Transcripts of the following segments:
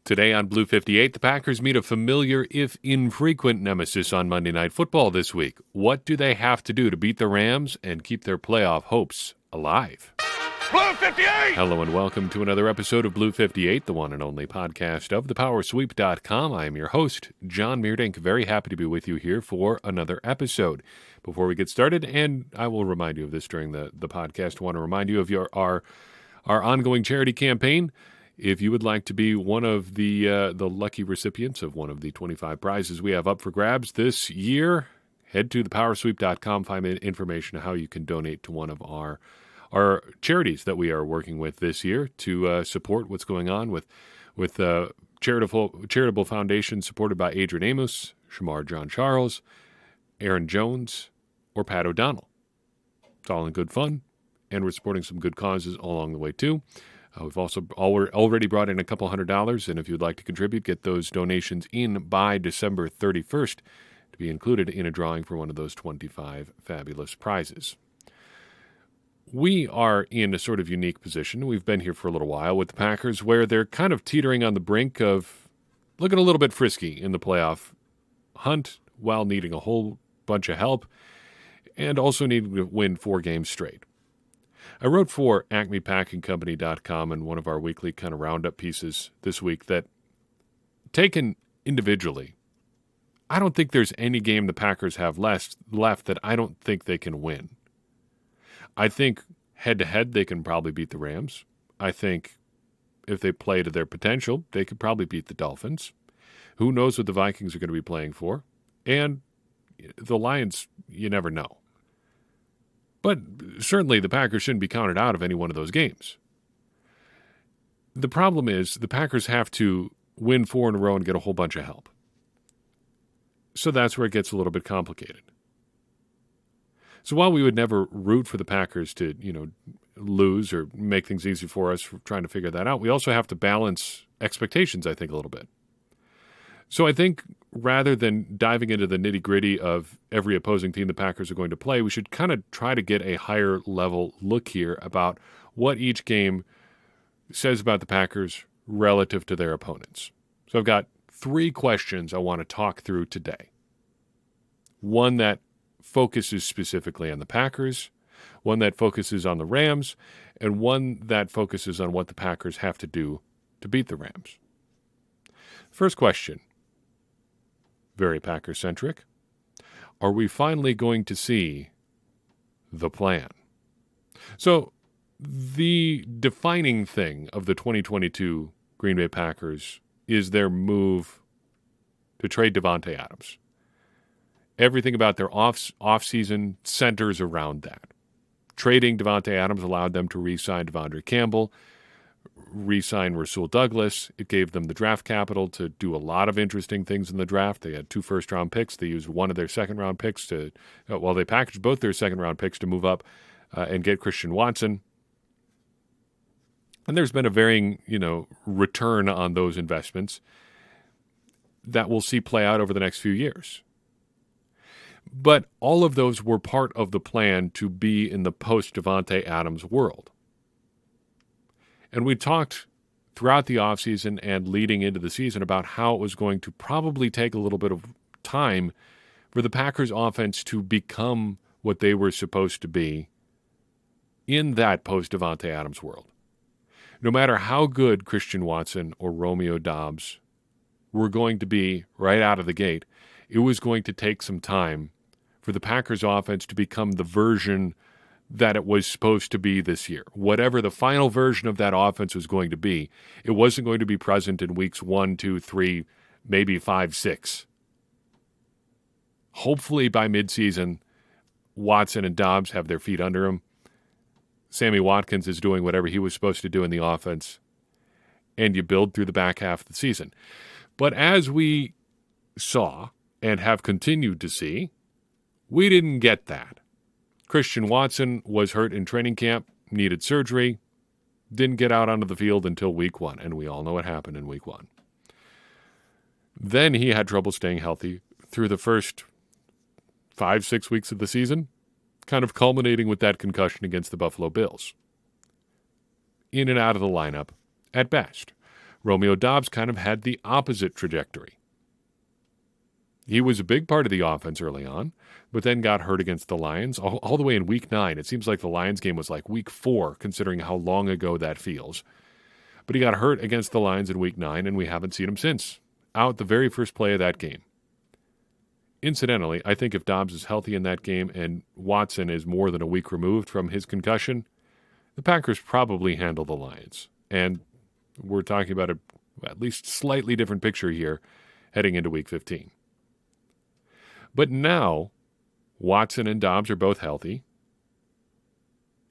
Today on Blue 58, the Packers meet a familiar, if infrequent, nemesis on Monday Night Football this week. What do they have to do to beat the Rams and keep their playoff hopes alive? Blue 58! Hello and welcome to another episode of Blue 58, the one and only podcast of thepowersweep.com. I am your host, John Meerdink. Very happy to be with you here for another episode. Before we get started, and I will remind you of this during the podcast, I want to remind you of our ongoing charity campaign. If you would like to be one of the lucky recipients of one of the 25 prizes we have up for grabs this year, head to thepowersweep.com, find information on how you can donate to one of our charities that we are working with this year to support what's going on with charitable foundations supported by Adrian Amos, Shamar John Charles, Aaron Jones, or Pat O'Donnell. It's all in good fun, and we're supporting some good causes along the way too. We've also already brought in a couple $100, and if you'd like to contribute, get those donations in by December 31st to be included in a drawing for one of those 25 fabulous prizes. We are in a sort of unique position. We've been here for a little while with the Packers, where they're kind of teetering on the brink of looking a little bit frisky in the playoff hunt while needing a whole bunch of help and also needing to win 4 games straight. I wrote for acmepackingcompany.com in one of our weekly kind of roundup pieces this week that, taken individually, I don't think there's any game the Packers have left that I don't think they can win. I think head-to-head they can probably beat the Rams. I think if they play to their potential, they could probably beat the Dolphins. Who knows what the Vikings are going to be playing for? And the Lions, you never know. But certainly the Packers shouldn't be counted out of any one of those games. The problem is the Packers have to win 4 in a row and get a whole bunch of help. So that's where it gets a little bit complicated. So while we would never root for the Packers to, lose or make things easy for us for trying to figure that out, we also have to balance expectations, I think, a little bit. So I think rather than diving into the nitty-gritty of every opposing team the Packers are going to play, we should kind of try to get a higher level look here about what each game says about the Packers relative to their opponents. So I've got 3 questions I want to talk through today. One that focuses specifically on the Packers, one that focuses on the Rams, and one that focuses on what the Packers have to do to beat the Rams. First question. Very Packer-centric. Are we finally going to see the plan? So the defining thing of the 2022 Green Bay Packers is their move to trade Davante Adams. Everything about their off-season centers around that. Trading Davante Adams allowed them to re-sign Devondre Campbell, re-sign Rasul Douglas. It gave them the draft capital to do a lot of interesting things in the draft. They had 2 first-round picks. They used one of their second-round picks they packaged both their second-round picks to move up and get Christian Watson. And there's been a varying, return on those investments that we'll see play out over the next few years. But all of those were part of the plan to be in the post-Davante Adams world. And we talked throughout the offseason and leading into the season about how it was going to probably take a little bit of time for the Packers offense to become what they were supposed to be in that post-Davante Adams world. No matter how good Christian Watson or Romeo Doubs were going to be right out of the gate, it was going to take some time for the Packers offense to become the version that it was supposed to be this year. Whatever the final version of that offense was going to be, it wasn't going to be present in weeks 1, 2, 3, maybe 5, 6. Hopefully by midseason, Watson and Doubs have their feet under him. Sammy Watkins is doing whatever he was supposed to do in the offense, and you build through the back half of the season. But as we saw and have continued to see, we didn't get that. Christian Watson was hurt in training camp, needed surgery, didn't get out onto the field until week 1, and we all know what happened in week 1. Then he had trouble staying healthy through the first 5-6 weeks of the season, kind of culminating with that concussion against the Buffalo Bills. In and out of the lineup, at best. Romeo Doubs kind of had the opposite trajectory. He was a big part of the offense early on, but then got hurt against the Lions all the way in Week 9. It seems like the Lions game was like Week 4, considering how long ago that feels. But he got hurt against the Lions in Week 9, and we haven't seen him since. Out the very first play of that game. Incidentally, I think if Doubs is healthy in that game and Watson is more than a week removed from his concussion, the Packers probably handle the Lions. And we're talking about at least slightly different picture here heading into Week 15. But now, Watson and Doubs are both healthy.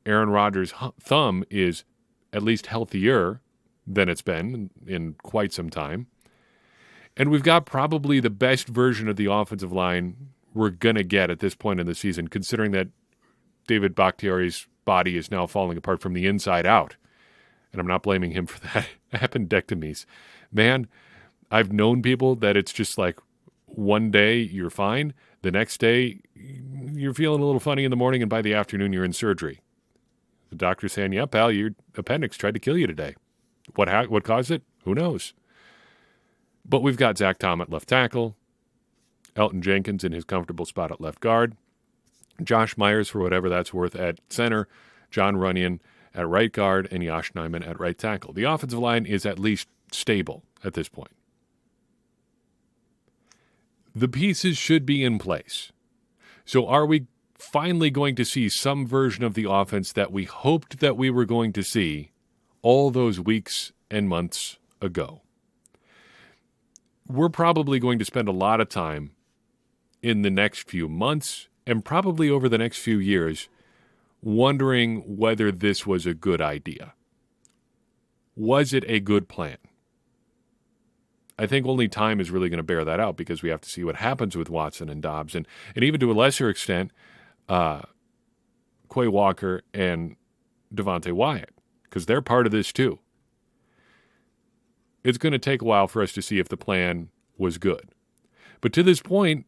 Aaron Rodgers' thumb is at least healthier than it's been in quite some time. And we've got probably the best version of the offensive line we're going to get at this point in the season, considering that David Bakhtiari's body is now falling apart from the inside out. And I'm not blaming him for that. Appendectomies. Man, I've known people that it's just like one day you're fine, the next day you're feeling a little funny in the morning, and by the afternoon you're in surgery. The doctor's saying, "Yeah, pal, your appendix tried to kill you today." What caused it? Who knows? But we've got Zach Tom at left tackle, Elton Jenkins in his comfortable spot at left guard, Josh Myers, for whatever that's worth, at center, John Runyon at right guard, and Yosh Nijman at right tackle. The offensive line is at least stable at this point. The pieces should be in place. So are we finally going to see some version of the offense that we hoped that we were going to see all those weeks and months ago? We're probably going to spend a lot of time in the next few months and probably over the next few years wondering whether this was a good idea. Was it a good plan? I think only time is really going to bear that out, because we have to see what happens with Watson and Doubs, and even to a lesser extent, Quay Walker and Devontae Wyatt, because they're part of this too. It's going to take a while for us to see if the plan was good. But to this point,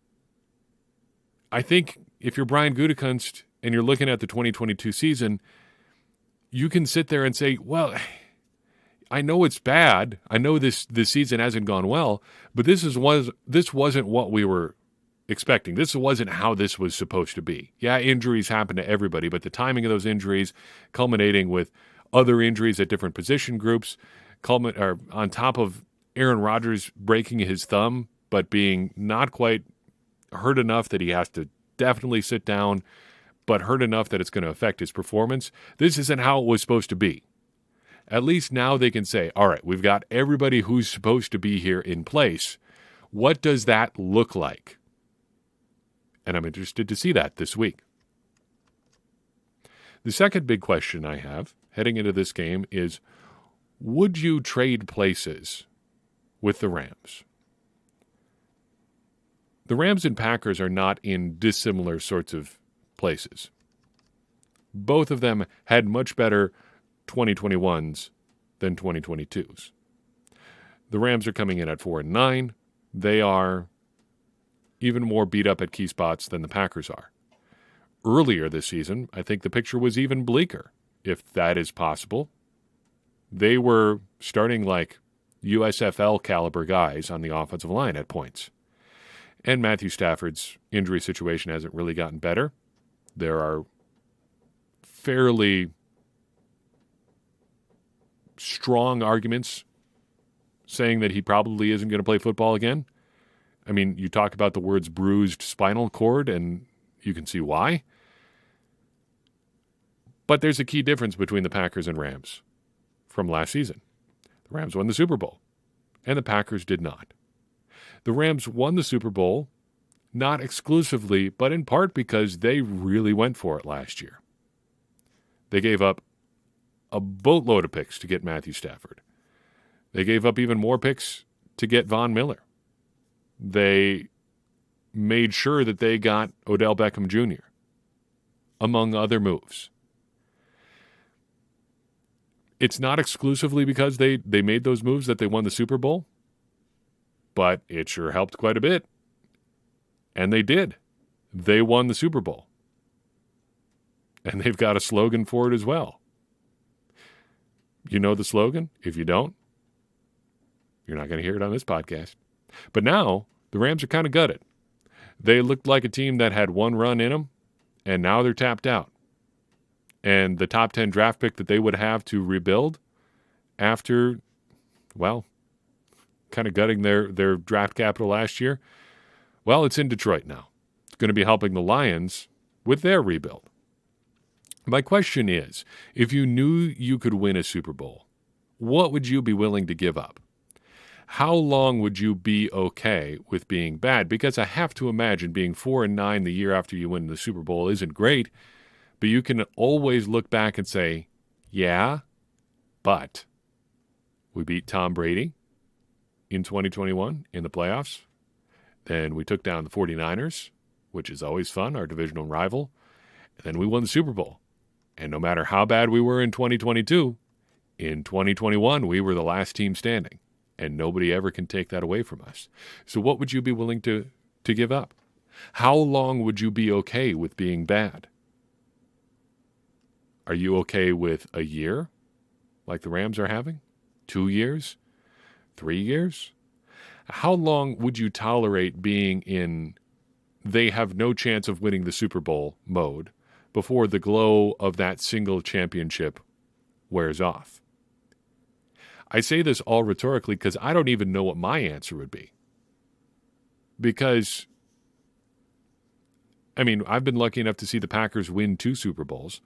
I think if you're Brian Gutekunst and you're looking at the 2022 season, you can sit there and say, well, I know it's bad. I know this season hasn't gone well, but this wasn't what we were expecting. This wasn't how this was supposed to be. Yeah, injuries happen to everybody, but the timing of those injuries, culminating with other injuries at different position groups, on top of Aaron Rodgers breaking his thumb, but being not quite hurt enough that he has to definitely sit down, but hurt enough that it's going to affect his performance. This isn't how it was supposed to be. At least now they can say, all right, we've got everybody who's supposed to be here in place. What does that look like? And I'm interested to see that this week. The second big question I have heading into this game is, would you trade places with the Rams? The Rams and Packers are not in dissimilar sorts of places. Both of them had much better 2021s than 2022s. The Rams are coming in at 4-9. They are even more beat up at key spots than the Packers are. Earlier this season, I think the picture was even bleaker, if that is possible. They were starting like USFL caliber guys on the offensive line at points. And Matthew Stafford's injury situation hasn't really gotten better. There are fairly strong arguments saying that he probably isn't going to play football again. I mean, you talk about the words bruised spinal cord, and you can see why. But there's a key difference between the Packers and Rams from last season. The Rams won the Super Bowl, and the Packers did not. The Rams won the Super Bowl not exclusively, but in part because they really went for it last year. They gave up a boatload of picks to get Matthew Stafford. They gave up even more picks to get Von Miller. They made sure that they got Odell Beckham Jr., among other moves. It's not exclusively because they made those moves that they won the Super Bowl, but it sure helped quite a bit. And they did. They won the Super Bowl. And they've got a slogan for it as well. You know the slogan? If you don't, You're not going to hear it on this podcast. But now the Rams are kind of gutted. They looked like a team that had one run in them, and now they're tapped out. And the top 10 draft pick that they would have to rebuild after, well, kind of gutting their draft capital last year, well, it's in Detroit now. It's going to be helping the Lions with their rebuild. My question is, if you knew you could win a Super Bowl, what would you be willing to give up? How long would you be okay with being bad? Because I have to imagine being 4-9 the year after you win the Super Bowl isn't great, but you can always look back and say, yeah, but we beat Tom Brady in 2021 in the playoffs. Then we took down the 49ers, which is always fun, our divisional rival. And then we won the Super Bowl. And no matter how bad we were in 2022, in 2021, we were the last team standing. And nobody ever can take that away from us. So what would you be willing to give up? How long would you be okay with being bad? Are you okay with a year, like the Rams are having? 2 years? 3 years? How long would you tolerate being in they have no chance of winning the Super Bowl mode before the glow of that single championship wears off? I say this all rhetorically because I don't even know what my answer would be. Because, I mean, I've been lucky enough to see the Packers win 2 Super Bowls,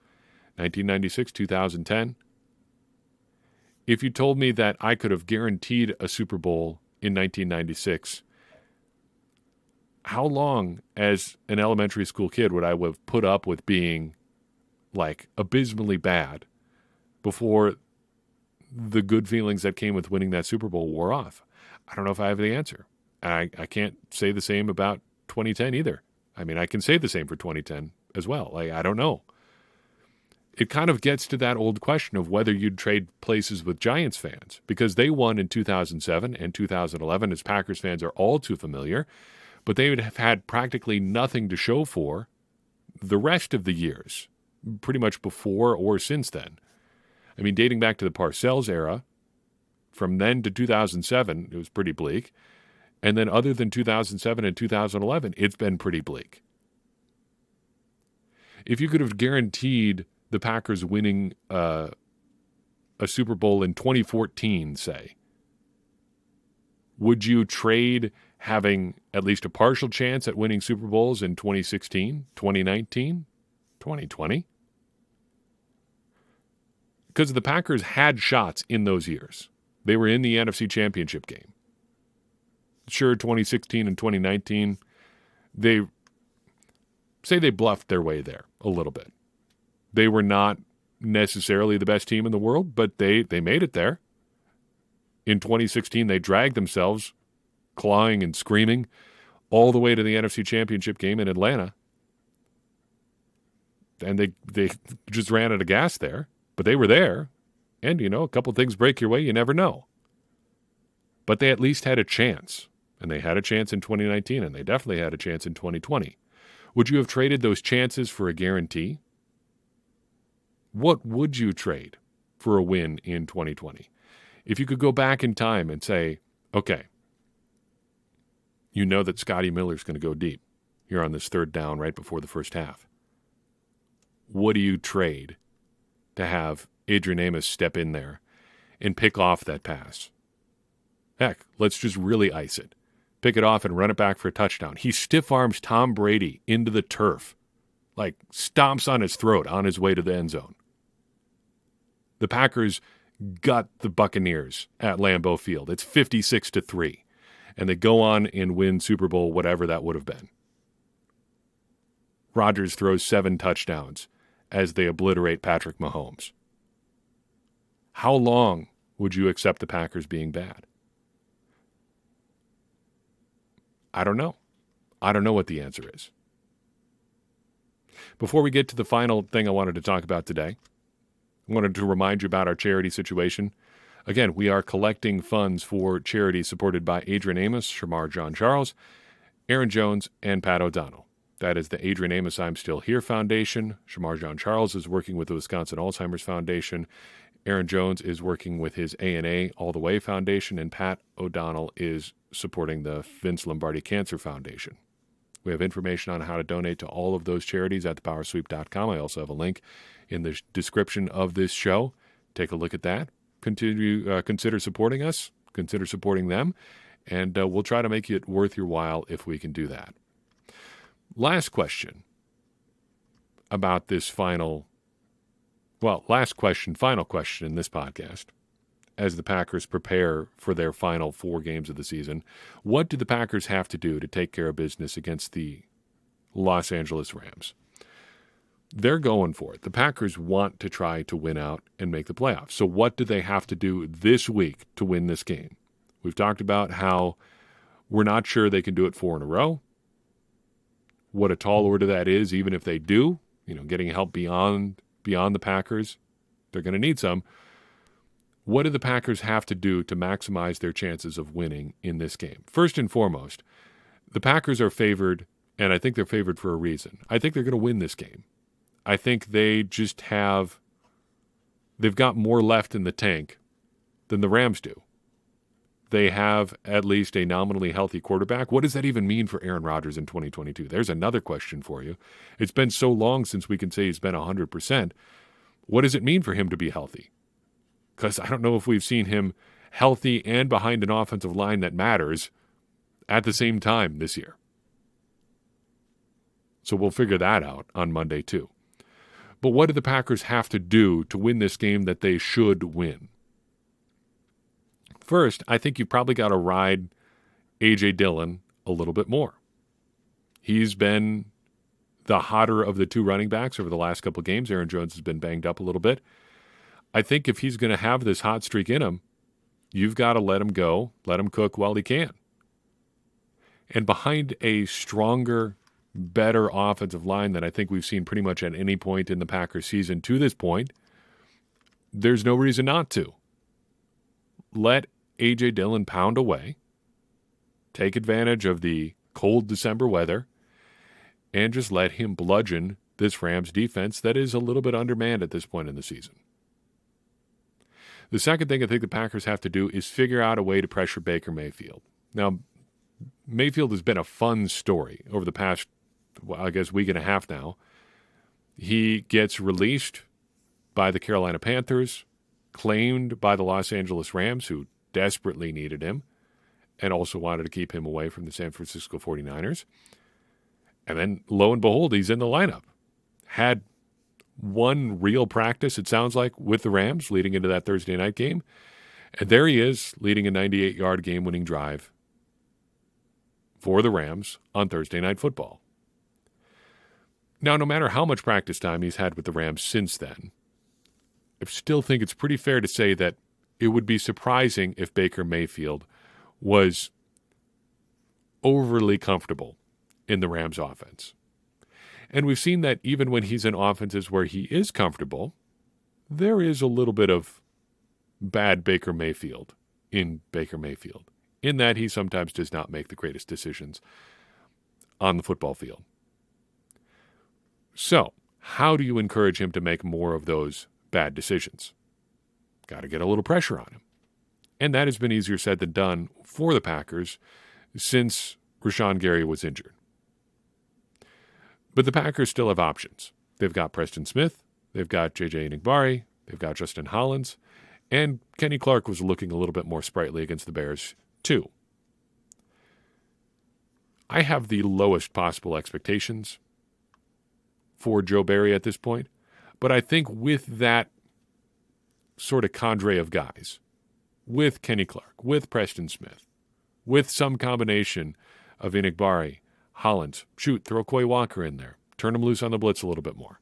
1996, 2010. If you told me that I could have guaranteed a Super Bowl in 1996, how long as an elementary school kid would I have put up with being like abysmally bad before the good feelings that came with winning that Super Bowl wore off? I don't know if I have the answer. I can't say the same about 2010 either. I mean, I can say the same for 2010 as well. Like, I don't know. It kind of gets to that old question of whether you'd trade places with Giants fans, because they won in 2007 and 2011, as Packers fans are all too familiar, but they would have had practically nothing to show for the rest of the years, pretty much before or since then. I mean, dating back to the Parcells era, from then to 2007, it was pretty bleak. And then other than 2007 and 2011, it's been pretty bleak. If you could have guaranteed the Packers winning a Super Bowl in 2014, say, would you trade having at least a partial chance at winning Super Bowls in 2016, 2019, 2020? Because the Packers had shots in those years. They were in the NFC Championship game. Sure, 2016 and 2019, they bluffed their way there a little bit. They were not necessarily the best team in the world, but they made it there. In 2016, they dragged themselves, clawing and screaming, all the way to the NFC Championship game in Atlanta. And they just ran out of gas there. But they were there, and, a couple things break your way, you never know. But they at least had a chance, and they had a chance in 2019, and they definitely had a chance in 2020. Would you have traded those chances for a guarantee? What would you trade for a win in 2020? If you could go back in time and say, okay, you know that Scotty Miller's going to go deep. You're on this third down right before the first half. What do you trade to have Adrian Amos step in there and pick off that pass? Heck, let's just really ice it. Pick it off and run it back for a touchdown. He stiff arms Tom Brady into the turf, like stomps on his throat on his way to the end zone. The Packers gut the Buccaneers at Lambeau Field. It's 56-3, and they go on and win Super Bowl, whatever that would have been. Rodgers throws 7 touchdowns as they obliterate Patrick Mahomes. How long would you accept the Packers being bad? I don't know. I don't know what the answer is. Before we get to the final thing I wanted to talk about today, I wanted to remind you about our charity situation. Again, we are collecting funds for charities supported by Adrian Amos, Shamar John Charles, Aaron Jones, and Pat O'Donnell. That is the Adrian Amos I'm Still Here Foundation. Shamar John Charles is working with the Wisconsin Alzheimer's Foundation. Aaron Jones is working with his A&A All the Way Foundation, and Pat O'Donnell is supporting the Vince Lombardi Cancer Foundation. We have information on how to donate to all of those charities at thepowersweep.com. I also have a link in the description of this show. Take a look at that. Consider supporting us. Consider supporting them. And we'll try to make it worth your while if we can do that. Last question about this final question in this podcast. As the Packers prepare for their final 4 games of the season, what do the Packers have to do to take care of business against the Los Angeles Rams? They're going for it. The Packers want to try to win out and make the playoffs. So what do they have to do this week to win this game? We've talked about how we're not sure they can do it 4 in a row. What a tall order that is, even if they do. Getting help beyond the Packers, they're going to need some. What do the Packers have to do to maximize their chances of winning in this game? First and foremost, the Packers are favored, and I think they're favored for a reason. I think they're going to win this game. I think they've got more left in the tank than the Rams do. They have at least a nominally healthy quarterback. What does that even mean for Aaron Rodgers in 2022? There's another question for you. It's been so long since we can say he's been 100%. What does it mean for him to be healthy? Because I don't know if we've seen him healthy and behind an offensive line that matters at the same time this year. So we'll figure that out on Monday too. But what do the Packers have to do to win this game that they should win? First, I think you've probably got to ride A.J. Dillon a little bit more. He's been the hotter of the 2 running backs over the last couple of games. Aaron Jones has been banged up a little bit. I think if he's going to have this hot streak in him, you've got to let him go, let him cook while he can. And behind a stronger, better offensive line than I think we've seen pretty much at any point in the Packers season to this point, there's no reason not to. Let A.J. Dillon pound away, take advantage of the cold December weather, and just let him bludgeon this Rams defense that is a little bit undermanned at this point in the season. The second thing I think the Packers have to do is figure out a way to pressure Baker Mayfield. Now, Mayfield has been a fun story over the past, week and a half now. He gets released by the Carolina Panthers, claimed by the Los Angeles Rams, who desperately needed him and also wanted to keep him away from the San Francisco 49ers. And then, lo and behold, he's in the lineup. Had one real practice, it sounds like, with the Rams leading into that Thursday night game. And there he is, leading a 98-yard game-winning drive for the Rams on Thursday Night Football. Now, no matter how much practice time he's had with the Rams since then, I still think it's pretty fair to say that it would be surprising if Baker Mayfield was overly comfortable in the Rams offense. And we've seen that even when he's in offenses where he is comfortable, there is a little bit of bad Baker Mayfield in Baker Mayfield, in that he sometimes does not make the greatest decisions on the football field. So, how do you encourage him to make more of those bad decisions? Got to get a little pressure on him. And that has been easier said than done for the Packers since Rashawn Gary was injured. But the Packers still have options. They've got Preston Smith, they've got J.J. Enagbare, they've got Justin Hollins, and Kenny Clark was looking a little bit more sprightly against the Bears, too. I have the lowest possible expectations for Joe Barry at this point, but I think with that sort of cadre of guys, with Kenny Clark, with Preston Smith, with some combination of Enagbare, Hollins, throw Quay Walker in there, turn him loose on the blitz a little bit more.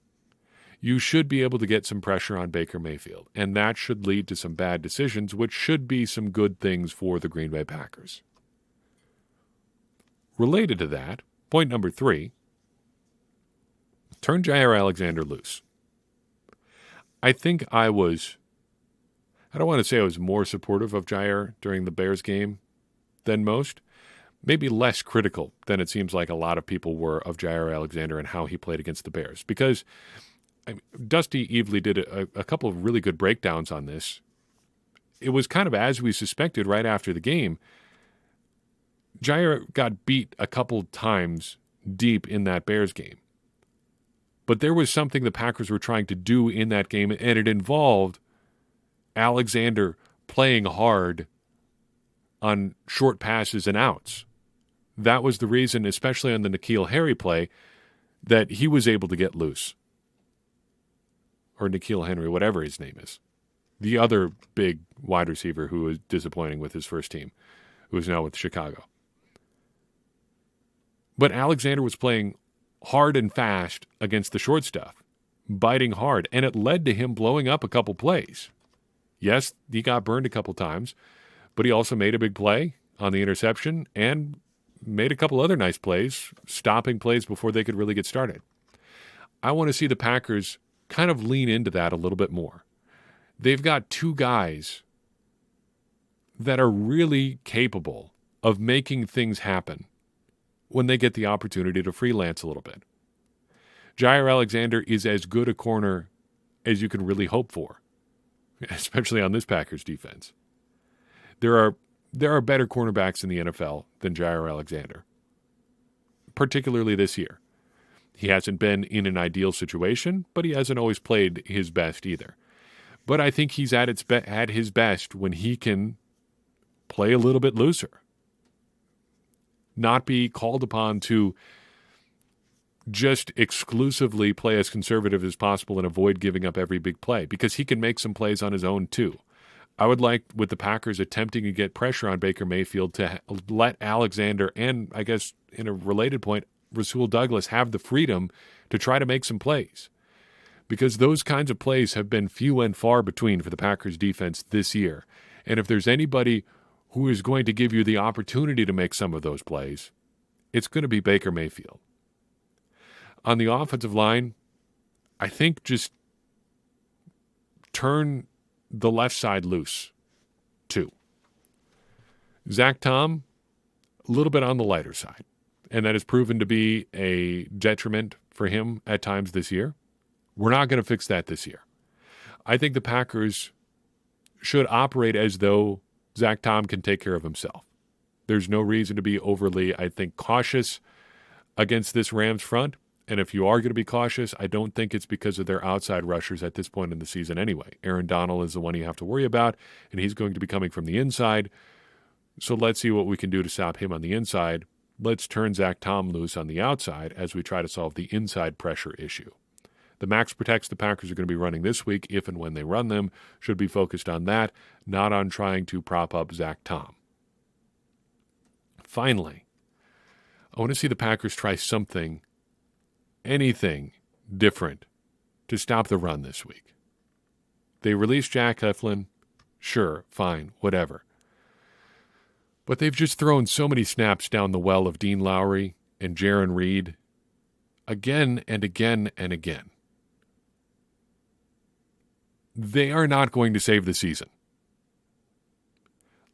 You should be able to get some pressure on Baker Mayfield, and that should lead to some bad decisions, which should be some good things for the Green Bay Packers. Related to that, point number 3, turn Jaire Alexander loose. I think I don't want to say I was more supportive of Jaire during the Bears game than most, maybe less critical than it seems like a lot of people were of Jaire Alexander and how he played against the Bears, because Dusty Evely did a couple of really good breakdowns on this. It was kind of as we suspected right after the game. Jair got beat a couple times deep in that Bears game. But there was something the Packers were trying to do in that game, and it involved Alexander playing hard on short passes and outs. That was the reason, especially on the N'Keal Harry play, that he was able to get loose. Or N'Keal Henry, whatever his name is. The other big wide receiver who was disappointing with his first team, who is now with Chicago. But Alexander was playing hard and fast against the short stuff, biting hard, and it led to him blowing up a couple plays. Yes, he got burned a couple times, but he also made a big play on the interception and made a couple other nice plays, stopping plays before they could really get started. I want to see the Packers kind of lean into that a little bit more. They've got two guys that are really capable of making things happen when they get the opportunity to freelance a little bit. Jair Alexander is as good a corner as you can really hope for, especially on this Packers defense. There are better cornerbacks in the NFL than Jair Alexander, particularly this year. He hasn't been in an ideal situation, but he hasn't always played his best either. But I think he's at his best when he can play a little bit looser, not be called upon to just exclusively play as conservative as possible and avoid giving up every big play, because he can make some plays on his own too. I would like, with the Packers attempting to get pressure on Baker Mayfield, to let Alexander and, I guess, in a related point, Rasul Douglas have the freedom to try to make some plays. Because those kinds of plays have been few and far between for the Packers defense this year. And if there's anybody who is going to give you the opportunity to make some of those plays, it's going to be Baker Mayfield. On the offensive line, I think just turn the left side loose, too. Zach Tom, a little bit on the lighter side, and that has proven to be a detriment for him at times this year. We're not going to fix that this year. I think the Packers should operate as though Zach Tom can take care of himself. There's no reason to be overly, I think, cautious against this Rams front. And if you are going to be cautious, I don't think it's because of their outside rushers at this point in the season anyway. Aaron Donald is the one you have to worry about, and he's going to be coming from the inside. So let's see what we can do to stop him on the inside. Let's turn Zach Tom loose on the outside as we try to solve the inside pressure issue. The max protects the Packers are going to be running this week, if and when they run them, should be focused on that, not on trying to prop up Zach Tom. Finally, I want to see the Packers try something, anything different to stop the run this week. They released Jack Heflin. Sure, fine, whatever. But they've just thrown so many snaps down the well of Dean Lowry and Jaron Reed again and again and again. They are not going to save the season.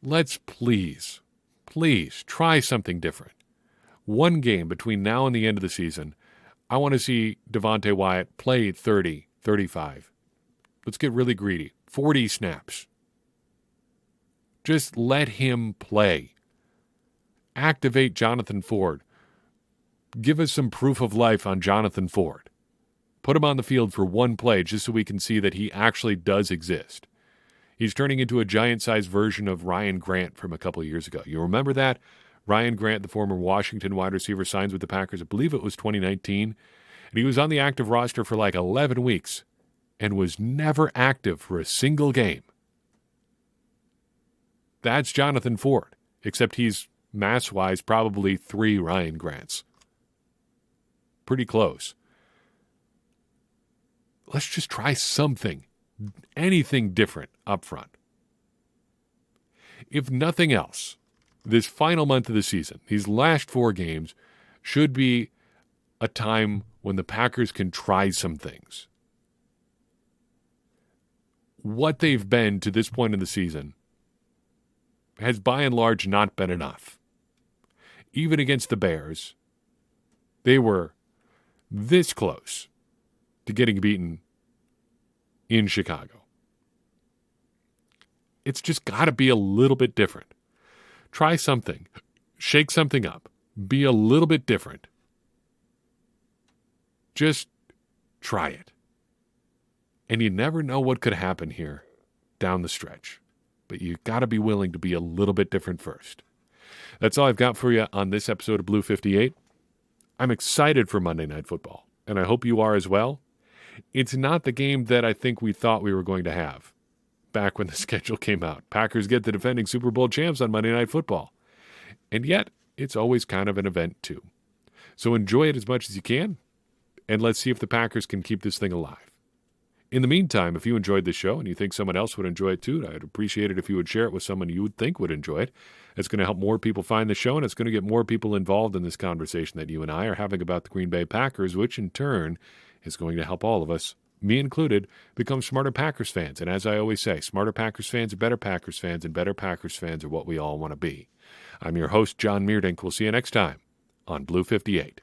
Let's please try something different. One game between now and the end of the season, I want to see Devontae Wyatt play 30, 35. Let's get really greedy. 40 snaps. Just let him play. Activate Jonathan Ford. Give us some proof of life on Jonathan Ford. Put him on the field for one play just so we can see that he actually does exist. He's turning into a giant-sized version of Ryan Grant from a couple of years ago. You remember that? Ryan Grant, the former Washington wide receiver, signs with the Packers. I believe it was 2019. And he was on the active roster for like 11 weeks and was never active for a single game. That's Jonathan Ford, except he's mass-wise probably 3 Ryan Grants. Pretty close. Let's just try something, anything different up front. If nothing else, this final month of the season, these last 4 games, should be a time when the Packers can try some things. What they've been to this point in the season has by and large not been enough. Even against the Bears, they were this close to getting beaten in Chicago. It's just got to be a little bit different. Try something. Shake something up. Be a little bit different. Just try it. And you never know what could happen here down the stretch. But you got to be willing to be a little bit different first. That's all I've got for you on this episode of Blue 58. I'm excited for Monday Night Football, and I hope you are as well. It's not the game that I think we thought we were going to have back when the schedule came out. Packers get the defending Super Bowl champs on Monday Night Football. And yet, it's always kind of an event too. So enjoy it as much as you can, and let's see if the Packers can keep this thing alive. In the meantime, if you enjoyed the show and you think someone else would enjoy it too, I'd appreciate it if you would share it with someone you would think would enjoy it. It's going to help more people find the show, and it's going to get more people involved in this conversation that you and I are having about the Green Bay Packers, which in turn is going to help all of us, me included, become smarter Packers fans. And as I always say, smarter Packers fans are better Packers fans, and better Packers fans are what we all want to be. I'm your host, John Meerdink. We'll see you next time on Blue 58.